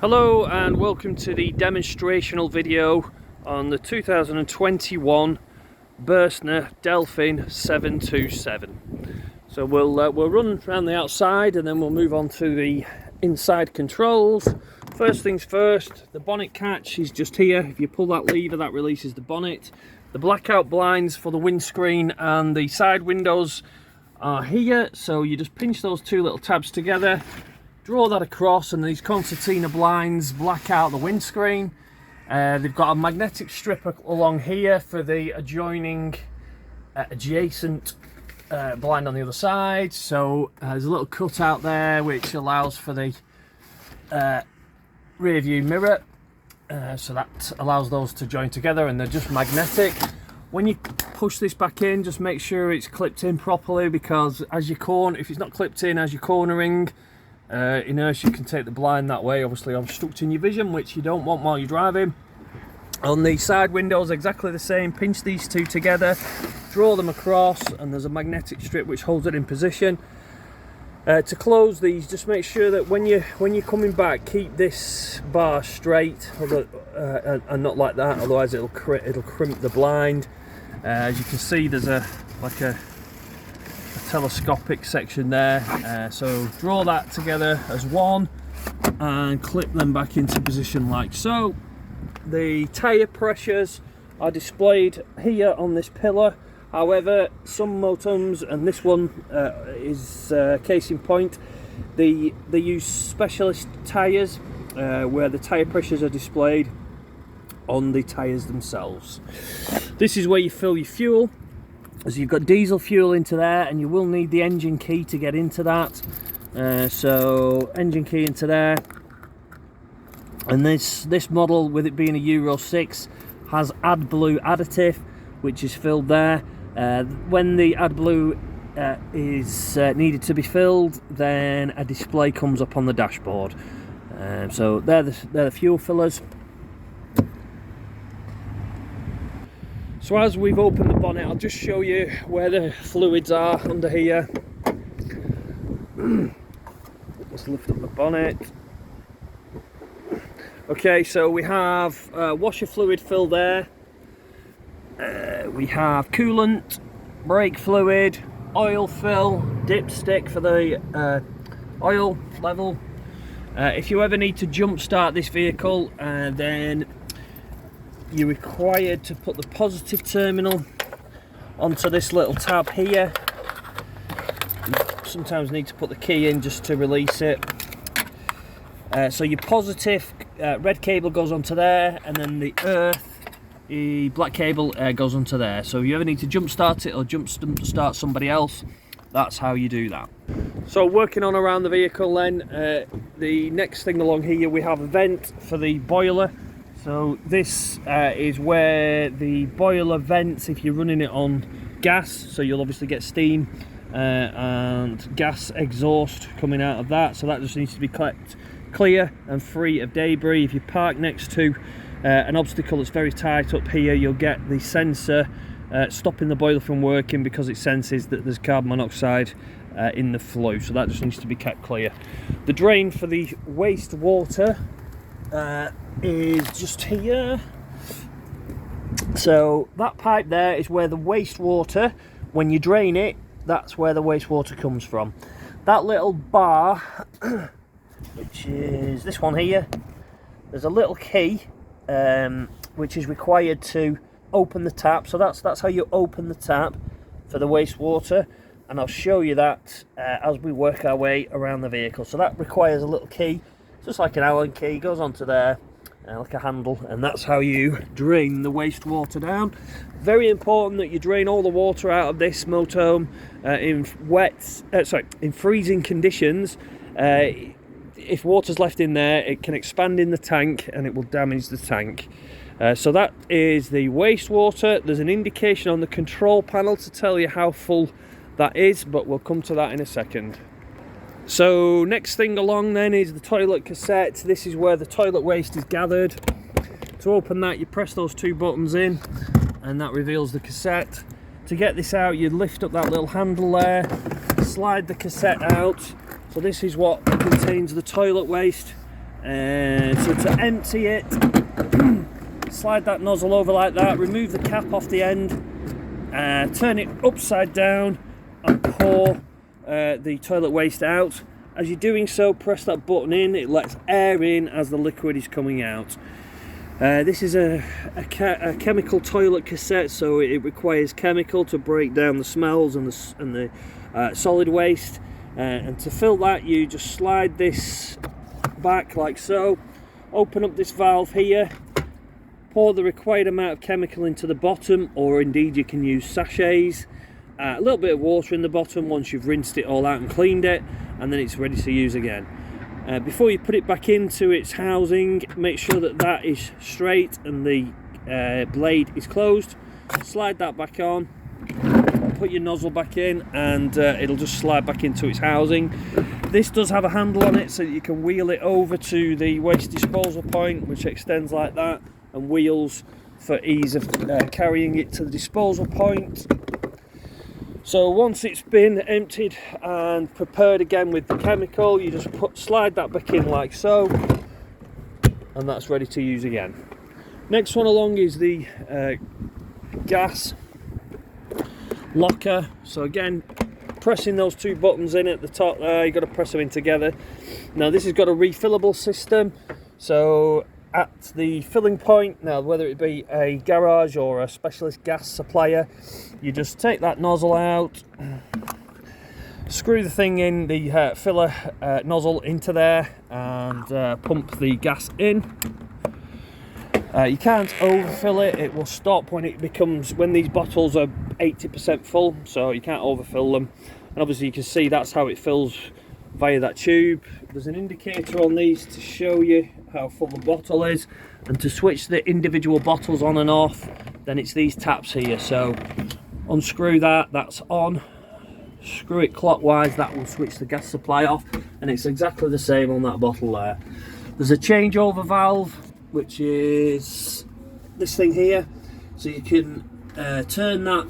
Hello and welcome to the demonstrational video on the 2021 Burstner Delphin 727. So we'll run around the outside and then we'll move on to the inside controls. First things first, the bonnet catch is just here. If you pull that lever, that releases the bonnet. The blackout blinds for the windscreen and the side windows are here, so you just pinch those two little tabs together, draw that across, and these concertina blinds black out the windscreen. They've got a magnetic strip along here for the adjacent blind on the other side. So there's a little cutout there which allows for the rear view mirror. So that allows those to join together, and they're just magnetic. When you push this back in, just make sure it's clipped in properly, because as you corner, if it's not clipped in as you're cornering, inertia can take the blind that way, obviously obstructing your vision, which you don't want while you're driving. On the side windows, exactly the same. Pinch these two together, draw them across, and there's a magnetic strip which holds it in position. To close these, just make sure that when you're coming back, keep this bar straight, and not like that, otherwise it'll crimp the blind. As you can see, there's a telescopic section there, so draw that together as one and clip them back into position like so. The tyre pressures are displayed here on this pillar. However, some motorhomes, and this one is case in point, they use specialist tyres where the tyre pressures are displayed on the tyres themselves. This is where you fill your fuel. So you've got diesel fuel into there, and you will need the engine key to get into that. So engine key into there. And this model, with it being a Euro 6, has AdBlue additive, which is filled there. When the AdBlue is needed to be filled, then a display comes up on the dashboard. So they're the fuel fillers. So as we've opened the bonnet, I'll just show you where the fluids are under here. Let's lift up the bonnet. Okay, so we have washer fluid fill there. We have coolant, brake fluid, oil fill, dipstick for the oil level. If you ever need to jump start this vehicle, then you're required to put the positive terminal onto this little tab here. You sometimes need to put the key in just to release it. So your positive red cable goes onto there, and then the black cable goes onto there. So if you ever need to jump start it or jump start somebody else, that's how you do that. So working on around the vehicle then, the next thing along here, we have a vent for the boiler. So this is where the boiler vents if you're running it on gas, so you'll obviously get steam and gas exhaust coming out of that. So that just needs to be kept clear and free of debris. If you park next to an obstacle that's very tight up here, you'll get the sensor stopping the boiler from working because it senses that there's carbon monoxide in the flue. So that just needs to be kept clear. The drain for the wastewater is just here. So that pipe there is where the wastewater, when you drain it, that's where the wastewater comes from. That little bar, which is this one here, there's a little key which is required to open the tap. So that's how you open the tap for the wastewater, and I'll show you that as we work our way around the vehicle. So that requires a little key, just like an Allen key, goes onto there like a handle, and that's how you drain the wastewater down. Very important that you drain all the water out of this motorhome in freezing conditions. If water's left in there, it can expand in the tank and it will damage the tank. So that is the wastewater. There's an indication on the control panel to tell you how full that is, but we'll come to that in a second. So next thing along then is the toilet cassette. This is where the toilet waste is gathered. To open that, you press those two buttons in and that reveals the cassette. To get this out, you lift up that little handle there, slide the cassette out. So this is what contains the toilet waste So to empty it, slide that nozzle over like that, remove the cap off the end, turn it upside down and pour the toilet waste out. As you're doing so, press that button in, it lets air in as the liquid is coming out. This is a chemical toilet cassette, so it requires chemical to break down the smells and the solid waste. And to fill that, you just slide this back like so, open up this valve here, pour the required amount of chemical into the bottom, or indeed you can use sachets, a little bit of water in the bottom once you've rinsed it all out and cleaned it, and then it's ready to use again. Before you put it back into its housing, make sure that that is straight and the blade is closed. Slide that back on, put your nozzle back in, and it'll just slide back into its housing. This does have a handle on it so that you can wheel it over to the waste disposal point, which extends like that, and wheels for ease of carrying it to the disposal point. So once it's been emptied and prepared again with the chemical, you just slide that back in like so, and that's ready to use again. Next one along is the gas locker. So again, pressing those two buttons in at the top there, you've got to press them in together. Now this has got a refillable system, so at the filling point, now whether it be a garage or a specialist gas supplier, you just take that nozzle out, screw the thing in, the filler nozzle into there, and pump the gas in. You can't overfill it, it will stop when these bottles are 80% full, so you can't overfill them. And obviously you can see that's how it fills via that tube. There's an indicator on these to show you how full the bottle is, and to switch the individual bottles on and off, then it's these taps here. So unscrew that, that's on, screw it clockwise, that will switch the gas supply off, and it's exactly the same on that bottle there. There's a changeover valve, which is this thing here, so you can turn that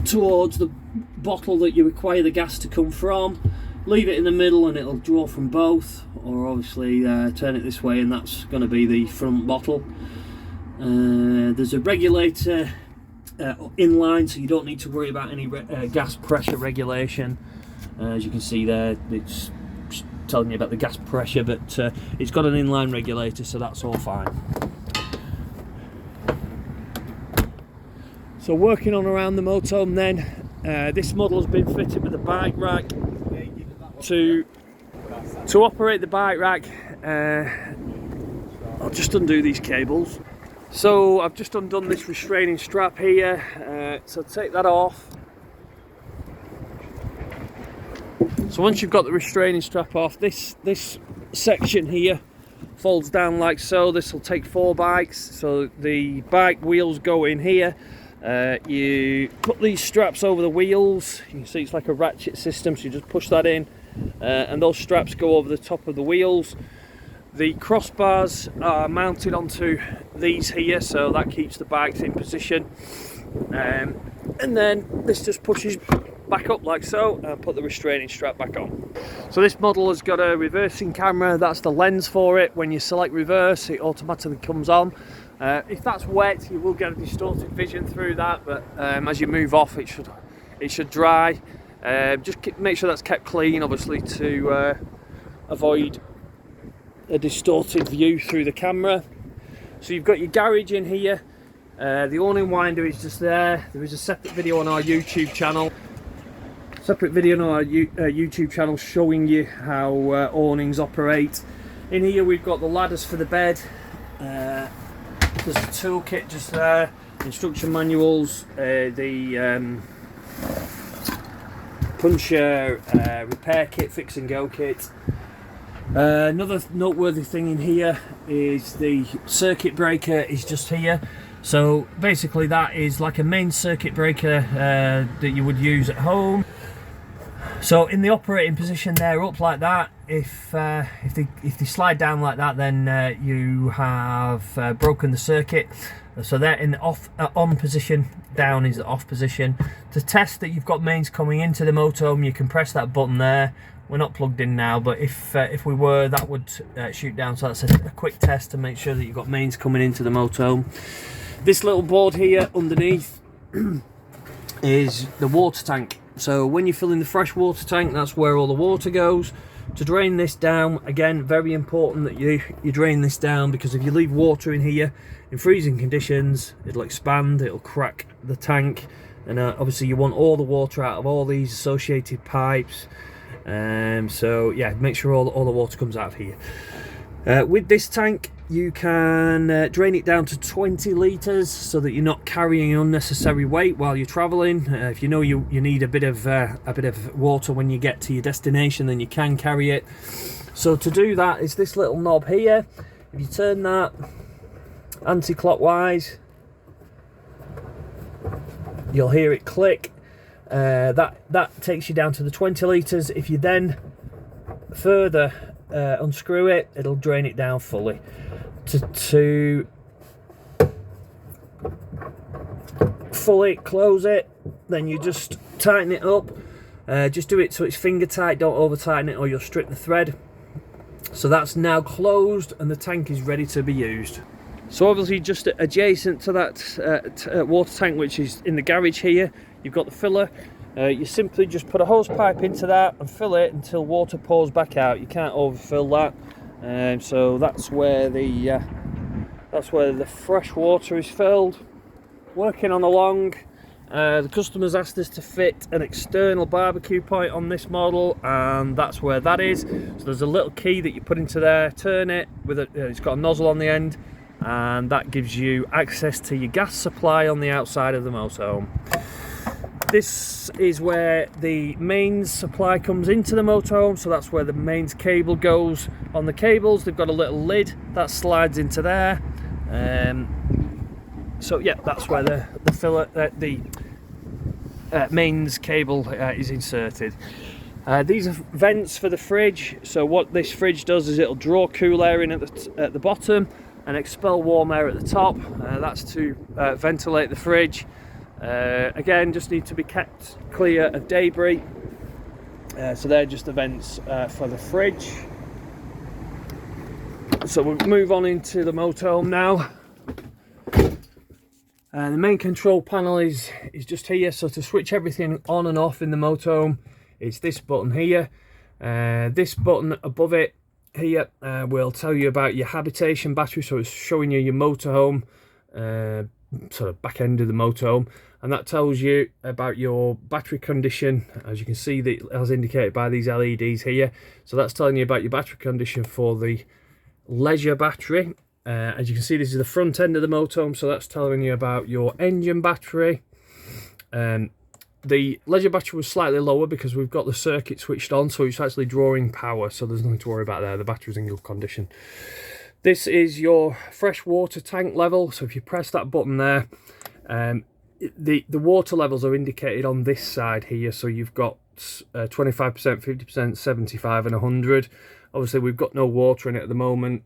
towards the bottle that you require the gas to come from, leave it in the middle and it'll draw from both, or obviously turn it this way and that's going to be the front bottle. There's a regulator inline, so you don't need to worry about any gas pressure regulation. As you can see there, it's telling you about the gas pressure, but it's got an inline regulator, so that's all fine. So working on around the motorhome then, this model has been fitted with a bike rack. To operate the bike rack, I'll just undo these cables. So I've just undone this restraining strap here, so take that off. So once you've got the restraining strap off, this section here folds down like so. This will take 4 bikes, so the bike wheels go in here. You put these straps over the wheels. You can see it's like a ratchet system, so you just push that in, and those straps go over the top of the wheels. The crossbars are mounted onto these here, so that keeps the bikes in position, and then this just pushes back up like so, and put the restraining strap back on. So this model has got a reversing camera, that's the lens for it. When you select reverse, it automatically comes on. If that's wet, you will get a distorted vision through that, but as you move off, it should dry. Just make sure that's kept clean, obviously, to avoid a distorted view through the camera. So you've got your garage in here. The awning winder is just there. There is a separate video on our YouTube channel. YouTube channel showing you how awnings operate. In here we've got the ladders for the bed. There's a toolkit just there, instruction manuals, the puncher, repair kit, fix and go kit. Another noteworthy thing in here is the circuit breaker is just here. So basically that is like a main circuit breaker that you would use at home. So in the operating position they're up like that. If they slide down like that, then you have broken the circuit. So they're in the on position, down is the off position. To test that you've got mains coming into the motorhome, you can press that button there, We're not plugged in now, but if we were, that would shoot down. So that's a quick test to make sure that you've got mains coming into the motorhome. This little board here underneath is the water tank. So when you're filling the fresh water tank, that's where all the water goes. To drain this down, again, very important that you drain this down, because if you leave water in here in freezing conditions, it'll expand, it'll crack the tank, and obviously you want all the water out of all these associated pipes. So yeah, make sure all the water comes out of here. With this tank, you can drain it down to 20 litres so that you're not carrying unnecessary weight while you're travelling. If you know you need a bit of water when you get to your destination, then you can carry it. So to do that is this little knob here. If you turn that anti-clockwise, you'll hear it click. That takes you down to the 20 litres. If you then further unscrew it, it'll drain it down fully. To fully close it, then you just tighten it up. Just do it so it's finger tight, don't over tighten it or you'll strip the thread. So that's now closed and the tank is ready to be used. So obviously just adjacent to that water tank, which is in the garage here, you've got the filler. You simply just put a hose pipe into that and fill it until water pours back out. You can't overfill that. So that's where the fresh water is filled. Working on along, the customers asked us to fit an external barbecue point on this model, and that's where that is. So there's a little key that you put into there, turn it with it's got a nozzle on the end, and that gives you access to your gas supply on the outside of the motorhome. This is where the mains supply comes into the motorhome, so that's where the mains cable goes. On the cables, they've got a little lid that slides into there. So yeah, that's where the filler, mains cable is inserted. These are vents for the fridge. So what this fridge does is it'll draw cool air in at the bottom and expel warm air at the top. That's to ventilate the fridge. Again, just need to be kept clear of debris. So they're just the vents for the fridge. So we'll move on into the motorhome now. The main control panel is just here. So to switch everything on and off in the motorhome, it's this button here. This button above it here will tell you about your habitation battery. So it's showing you your motorhome, sort of back end of the motorhome, and that tells you about your battery condition, as you can see that as indicated by these LEDs here. So that's telling you about your battery condition for the leisure battery. As you can see, this is the front end of the motorhome, so that's telling you about your engine battery. The leisure battery was slightly lower because we've got the circuit switched on, so it's actually drawing power, so there's nothing to worry about there. The battery's in good condition. This is your fresh water tank level, so if you press that button there, the water levels are indicated on this side here. So you've got 25%, 50%, 75 and 100. Obviously we've got no water in it at the moment,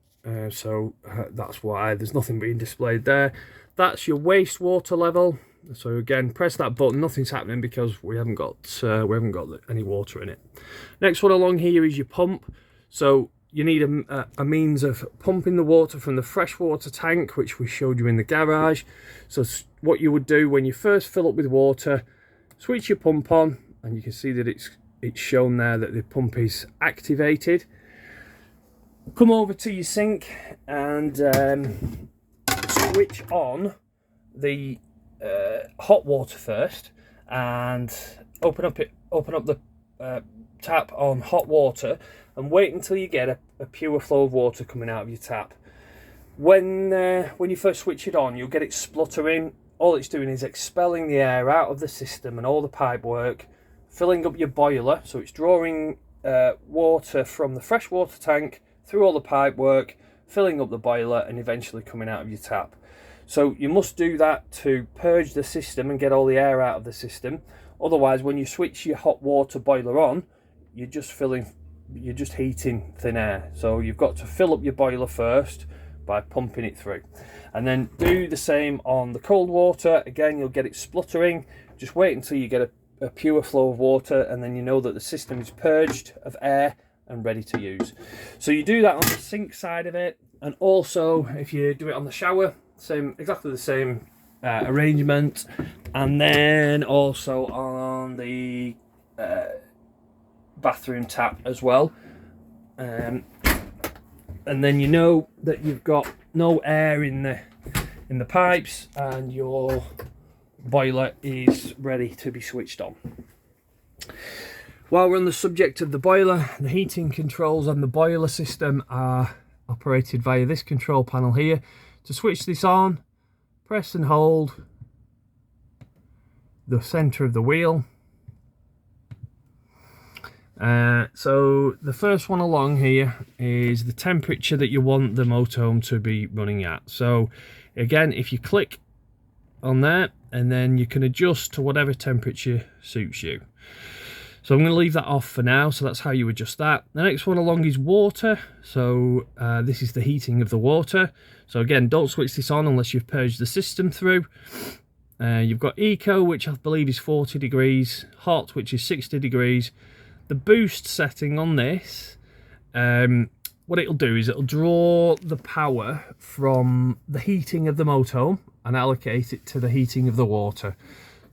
so that's why there's nothing being displayed there. That's your wastewater level. So again, press that button, nothing's happening because we haven't got any water in it. Next one along here is your pump. So you need a means of pumping the water from the freshwater tank, which we showed you in the garage. So what you would do when you first fill up with water, switch your pump on, and you can see that it's shown there that the pump is activated. Come over to your sink and switch on the hot water first, and open up the tap on hot water, and wait until you get a pure flow of water coming out of your tap. When you first switch it on, you'll get it spluttering. All it's doing is expelling the air out of the system and all the pipe work, filling up your boiler. So it's drawing water from the freshwater tank through all the pipe work, filling up the boiler, and eventually coming out of your tap. So you must do that to purge the system and get all the air out of the system. Otherwise, when you switch your hot water boiler on, you're just heating thin air. So you've got to fill up your boiler first by pumping it through, and then do the same on the cold water. Again, you'll get it spluttering. Just wait until you get a pure flow of water, and then you know that the system is purged of air and ready to use. So you do that on the sink side of it, and also if you do it on the shower, exactly the same arrangement, and then also on the bathroom tap as well. And then you know that you've got no air in the pipes, and your boiler is ready to be switched on. While we're on the subject of the boiler, the heating controls on the boiler system are operated via this control panel here. To switch this on, press and hold the center of the wheel. So the first one along here is the temperature that you want the motorhome to be running at. So again, if you click on there, and then you can adjust to whatever temperature suits you. So I'm going to leave that off for now. So that's how you adjust that. The next one along is water. So this is the heating of the water. So again, don't switch this on unless you've purged the system through. You've got eco, which I believe is 40 degrees, hot, which is 60 degrees. The boost setting on this, what it'll do is it'll draw the power from the heating of the motorhome and allocate it to the heating of the water.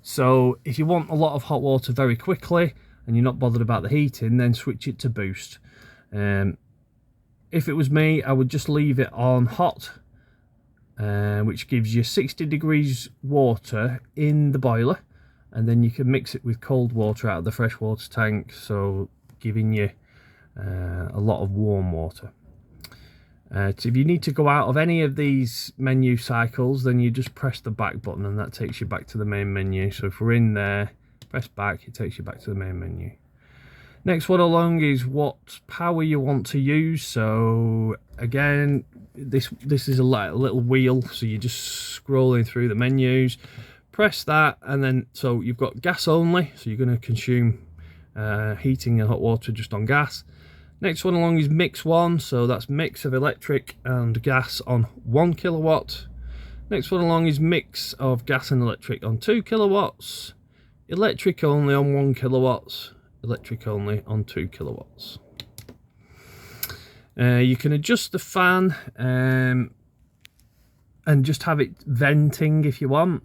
So if you want a lot of hot water very quickly and you're not bothered about the heating, then switch it to boost. If it was me, I would just leave it on hot, which gives you 60 degrees water in the boiler, and then you can mix it with cold water out of the freshwater tank, so giving you a lot of warm water. So if you need to go out of any of these menu cycles, then you just press the back button and that takes you back to the main menu. So if we're in there, press back, it takes you back to the main menu. Next one along is what power you want to use. So again, this is a little wheel, so you're just scrolling through the menus. Press that, and then so you've got gas only, so you're going to consume heating and hot water just on gas. Next one along is mix 1, so that's mix of electric and gas on 1 kilowatt. Next one along is mix of gas and electric on 2 kilowatts. Electric only on 1 kilowatts. Electric only on 2 kilowatts. You can adjust the fan and just have it venting if you want.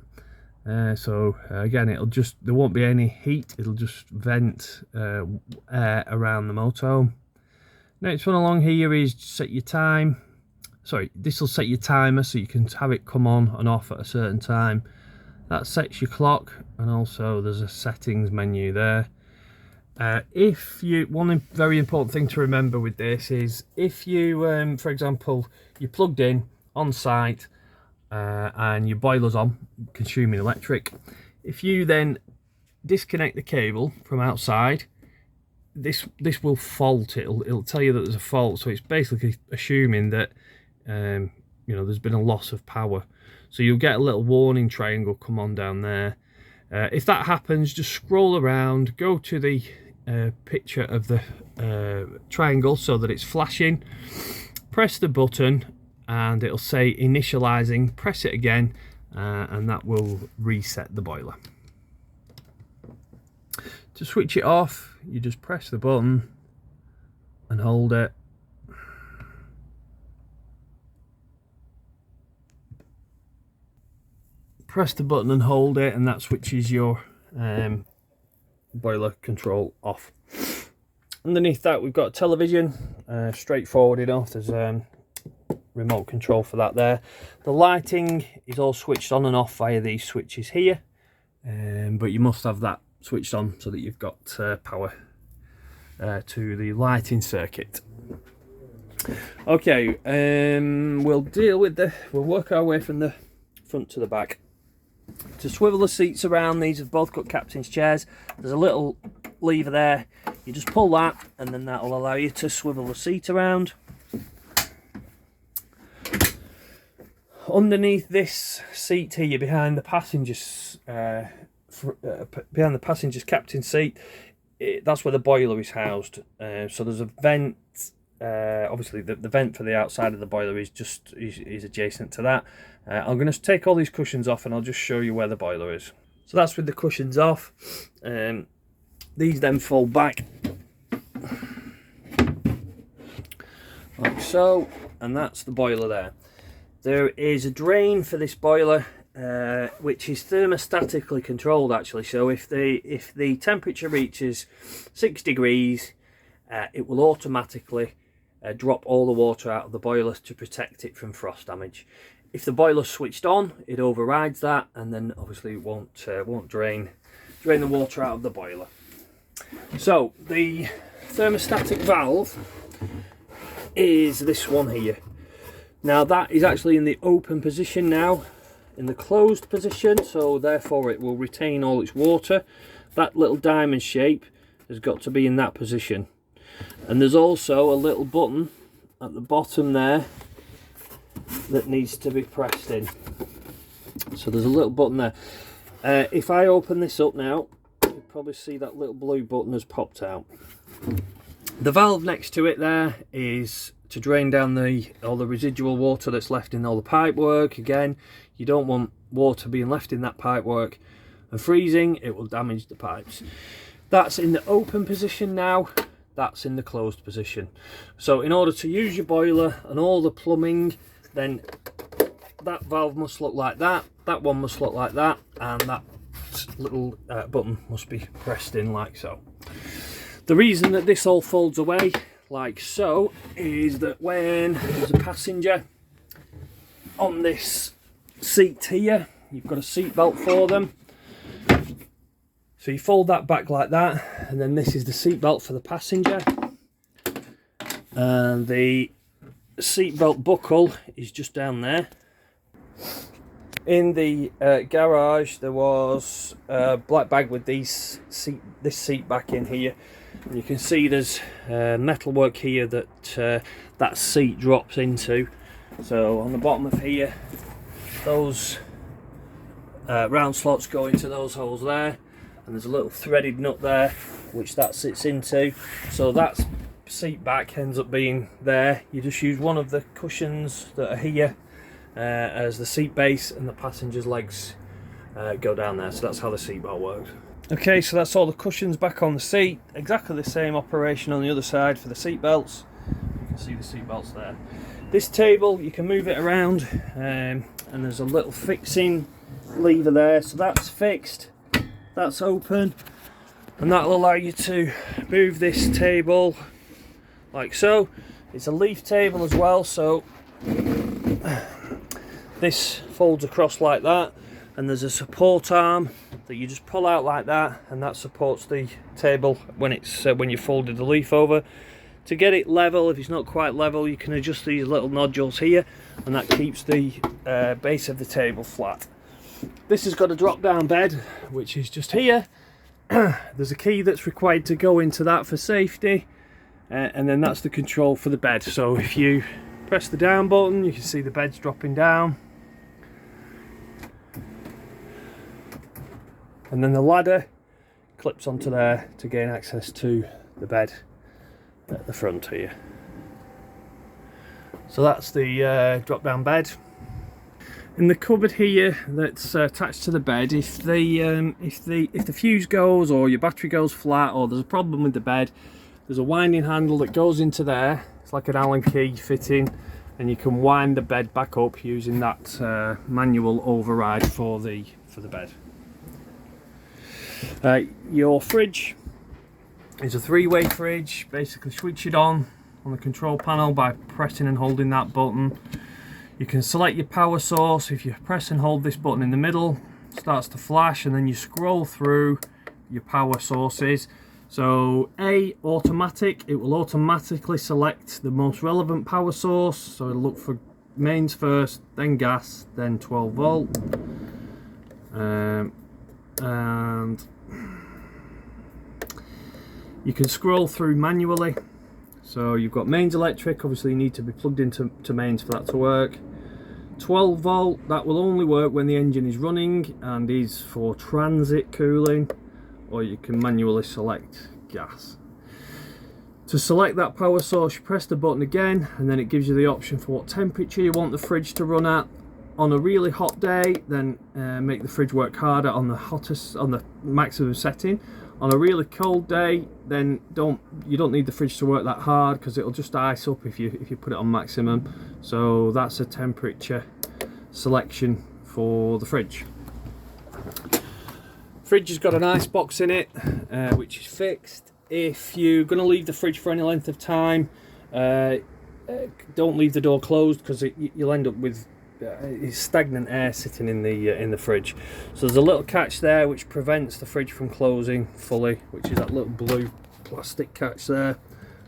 So again, there won't be any heat, it'll just vent air around the motorhome. Next one along here is set your time. Sorry, this will set your timer so you can have it come on and off at a certain time. That sets your clock, and also there's a settings menu there. One very important thing to remember with this is if you, for example, you're plugged in on site and your boiler's on, consuming electric. If you then disconnect the cable from outside, this will fault. It'll tell you that there's a fault. So it's basically assuming that there's been a loss of power. So you'll get a little warning triangle come on down there. If that happens, just scroll around, go to the picture of the triangle so that it's flashing, press the button, and it'll say initializing. Press it again, and that will reset the boiler. To switch it off, you just press the button and hold it. Press the button and hold it, and that switches your boiler control off. Underneath that, we've got a television, straightforward enough. There's remote control for that there. The lighting is all switched on and off via these switches here, but you must have that switched on so that you've got power to the lighting circuit. Okay, we'll work our way from the front to the back. To swivel the seats around, these have both got captain's chairs. There's a little lever there, you just pull that and then that will allow you to swivel the seat around. Underneath this seat here, behind the passenger's captain's seat, that's where the boiler is housed. So there's a vent. Obviously, the vent for the outside of the boiler is adjacent to that. I'm going to take all these cushions off, and I'll just show you where the boiler is. So that's with the cushions off. These then fold back like so, and that's the boiler there. There is a drain for this boiler, which is thermostatically controlled actually. So if the temperature reaches 6 degrees, it will automatically drop all the water out of the boiler to protect it from frost damage. If the boiler's switched on, it overrides that, and then obviously it won't drain the water out of the boiler. So the thermostatic valve is this one here. Now that is actually in the open position now, in the closed position, so therefore it will retain all its water. That little diamond shape has got to be in that position. And there's also a little button at the bottom there that needs to be pressed in. So there's a little button there. If I open this up now, you'll probably see that little blue button has popped out. The valve next to it there is to drain down all the residual water that's left in all the pipe work. Again, you don't want water being left in that pipe work and freezing, it will damage the pipes. That's in the open position now, that's in the closed position. So in order to use your boiler and all the plumbing, then that valve must look like that, that one must look like that, and that little button must be pressed in like so. The reason that this all folds away like so is that when there's a passenger on this seat here, you've got a seat belt for them. So you fold that back like that, and then this is the seat belt for the passenger. And the seat belt buckle is just down there. In the garage there was a black bag with this seat back in here. And you can see there's metalwork here that that seat drops into. So on the bottom of here, those round slots go into those holes there, and there's a little threaded nut there which that sits into. So that seat back ends up being there. You just use one of the cushions that are here as the seat base, and the passenger's legs go down there. So that's how the seat belt works. Okay, so that's all the cushions back on the seat. Exactly the same operation on the other side for the seat belts. You can see the seat belts there. This table, you can move it around, and there's a little fixing lever there. So that's fixed, that's open, and that'll allow you to move this table like so. It's a leaf table as well, so this folds across like that, and there's a support arm that you just pull out like that, and that supports the table when it's when you folded the leaf over. To get it level, if it's not quite level, you can adjust these little nodules here, and that keeps the base of the table flat. This has got a drop down bed which is just here. There's a key that's required to go into that for safety, and then that's the control for the bed. So if you press the down button, you can see the bed's dropping down, and then the ladder clips onto there to gain access to the bed at the front here. So that's the drop down bed. In the cupboard here that's attached to the bed, if the fuse goes, or your battery goes flat, or there's a problem with the bed, there's a winding handle that goes into there. It's like an Allen key fitting, and you can wind the bed back up using that manual override for the bed. Your fridge is a three-way fridge. Basically switch it on the control panel by pressing and holding that button. You can select your power source. If you press and hold this button in the middle, it starts to flash, and then you scroll through your power sources. So A, automatic, it will automatically select the most relevant power source. So it'll look for mains first, then gas, then 12 volt. And you can scroll through manually. So you've got mains electric, obviously you need to be plugged into mains for that to work. 12 volt, that will only work when the engine is running and is for transit cooling, or you can manually select gas. To select that power source, you press the button again, and then it gives you the option for what temperature you want the fridge to run at. on a really hot day, then make the fridge work harder on the maximum setting. On a really cold day, then you don't need the fridge to work that hard, because it'll just ice up if you put it on maximum. So that's a temperature selection for the fridge. Fridge has got an ice box in it, which is fixed. If you're going to leave the fridge for any length of time, don't leave the door closed, because you'll end up with stagnant air sitting in the fridge. So there's a little catch there which prevents the fridge from closing fully, which is that little blue plastic catch there,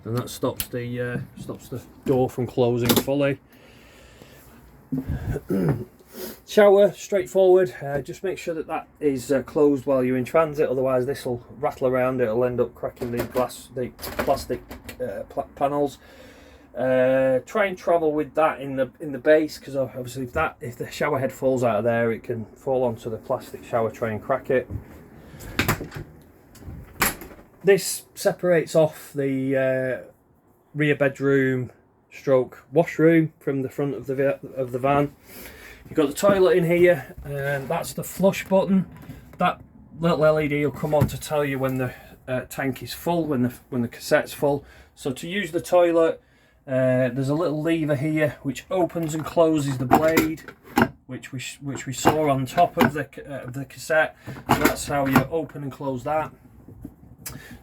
and that stops the door from closing fully. Shower, straightforward. Just make sure that is closed while you're in transit, otherwise this will rattle around. It'll end up cracking the plastic panels. Try and travel with that in the base, because obviously if the shower head falls out of there, it can fall onto the plastic shower tray and crack it. This separates off the rear bedroom stroke washroom from the front of the van. You've got the toilet in here, and that's the flush button. That little LED will come on to tell you when the tank is full, when the cassette's full. So to use the toilet, there's a little lever here which opens and closes the blade, which we saw on top of the cassette. So that's how you open and close that.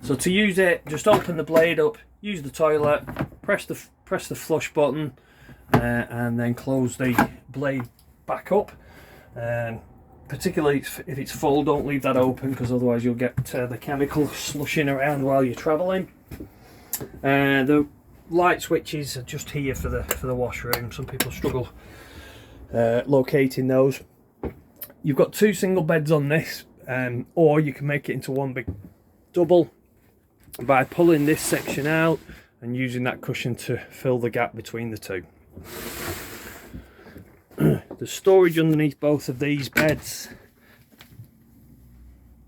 So to use it, just open the blade up, use the toilet, press the flush button, and then close the blade back up. Particularly if it's full, don't leave that open, because otherwise you'll get the chemical slushing around while you're travelling. The light switches are just here for the washroom. Some people struggle locating those. You've got 2 single beds on this, or you can make it into one big double by pulling this section out and using that cushion to fill the gap between the two. There's storage underneath both of these beds,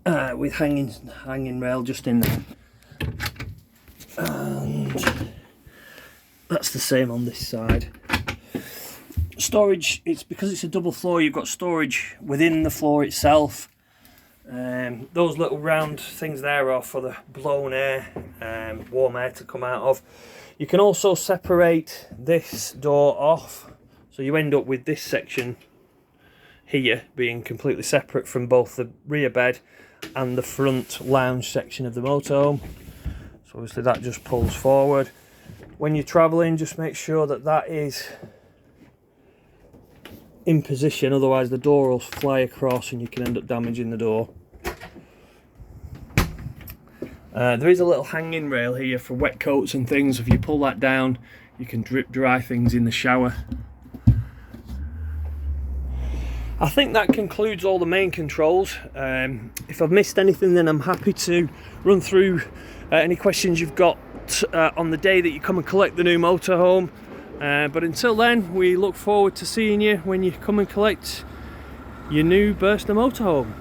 with hanging rail just in there, and that's the same on this side. Storage, it's because it's a double floor, you've got storage within the floor itself. Those little round things there are for the blown air, warm air to come out of. You can also separate this door off, so you end up with this section here being completely separate from both the rear bed and the front lounge section of the motorhome. So obviously that just pulls forward. When you're travelling, just make sure that is in position, otherwise the door will fly across and you can end up damaging the door. There is a little hanging rail here for wet coats and things. If you pull that down, you can drip dry things in the shower. I think that concludes all the main controls. If I've missed anything, then I'm happy to run through any questions you've got on the day that you come and collect the new motorhome. But until then, we look forward to seeing you when you come and collect your new Burstner motorhome.